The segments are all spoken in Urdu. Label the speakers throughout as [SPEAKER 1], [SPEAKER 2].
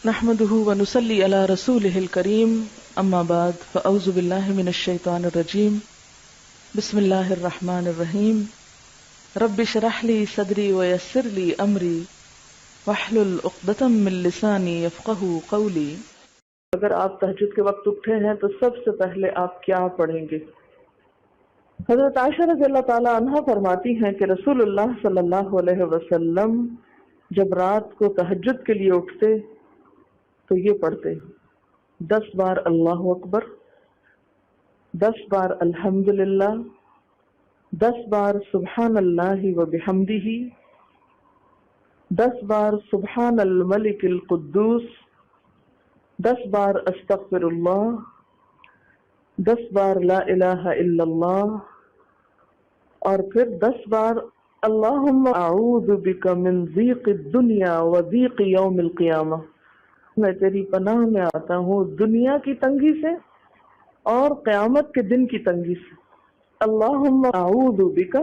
[SPEAKER 1] نحمده ونصلي على رسوله الكريم اما بعد فاعوذ بالله من الشيطان الرجيم بسم الله الرحمن الرحيم رب اشرح لي صدري ويسر لي امري واحلل عقدة من لساني يفقهوا قولي۔
[SPEAKER 2] اگر آپ تہجد کے وقت اٹھے ہیں تو سب سے پہلے آپ کیا پڑھیں گے؟ حضرت عائشہ رضی اللہ تعالی عنہا فرماتی ہیں کہ رسول اللہ صلی اللہ علیہ وسلم جب رات کو تہجد کے لیے اٹھتے تو یہ پڑھتے 10 بار اللہ اکبر، 10 بار الحمدللہ، 10 بار سبحان اللہ و بحمدہ، 10 بار سبحان الملک القدوس، 10 بار استغفر اللہ، 10 بار لا الہ الا اللہ، اور پھر 10 بار اللہم اعوذ بک من ضیق الدنیا و ضیق یوم القیامہ، میں تیری پناہ میں آتا ہوں دنیا کی تنگی سے اور قیامت کے دن کی تنگی سے۔ اللہم اعوذ بک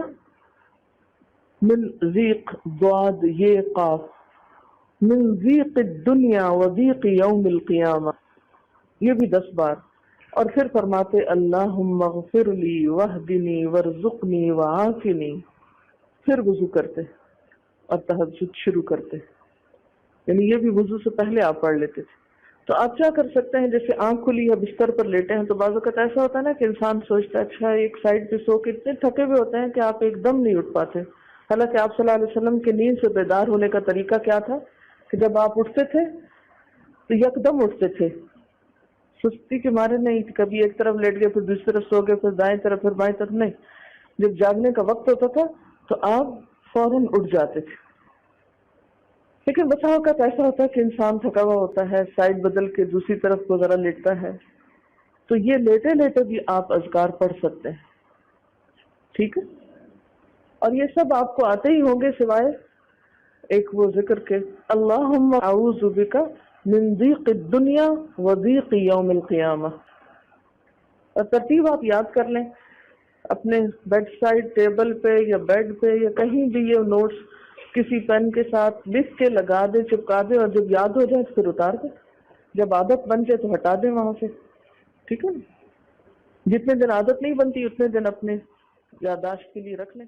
[SPEAKER 2] من ضیق ضاد یہ قاف، من ضیق الدنیا و ضیق یوم القیامہ، یہ بھی 10 بار، اور پھر فرماتے اللہم اغفر لی واہدنی وارزقنی وعافنی، پھر وضو کرتے اور تہجد شروع کرتے، یعنی یہ بھی وضو سے پہلے آپ پڑھ لیتے تھے۔ تو آپ کیا کر سکتے ہیں، جیسے آنکھ کھلی یا بستر پر لیٹے ہیں تو بعض اوقات ایسا ہوتا ہے نا کہ انسان سوچتا ہے اچھا ایک سائڈ پہ سو کے اتنے تھکے ہوئے ہوتے ہیں کہ آپ ایک دم نہیں اٹھ پاتے، حالانکہ آپ صلی اللہ علیہ وسلم کے نیند سے بیدار ہونے کا طریقہ کیا تھا کہ جب آپ اٹھتے تھے تو یکدم اٹھتے تھے، سستی کے مارے نہیں، کبھی ایک طرف لیٹ گئے پھر دوسری طرف سو گئے پھر دائیں طرف پھر بائیں طرف نہیں، جب جاگنے کا وقت ہوتا تھا تو آپ فوراً اٹھ جاتے تھے۔ لیکن بسا اوقات ایسا ہوتا ہے کہ انسان تھکا ہوا ہوتا ہے، سائڈ بدل کے دوسری طرف کو ذرا لیٹتا ہے، تو یہ لیٹے لیٹے بھی آپ اذکار پڑھ سکتے ہیں، ٹھیک ہے؟ اور یہ سب آپ کو آتے ہی ہوں گے سوائے ایک وہ ذکر کے اللہم اعوذ بک من ضیق الدنیا و ضیق یوم القیامہ، اور ترتیب آپ یاد کر لیں اپنے بیڈ سائڈ ٹیبل پہ یا بیڈ پہ یا کہیں بھی، یہ نوٹس کسی پین کے ساتھ لکھ کے لگا دیں، چپکا دیں، اور جب یاد ہو جائے تو پھر اتار دیں، جب عادت بن جائے تو ہٹا دیں وہاں سے، ٹھیک ہے؟ جتنے دن عادت نہیں بنتی اتنے دن اپنے یادداشت کے لیے رکھ لیں۔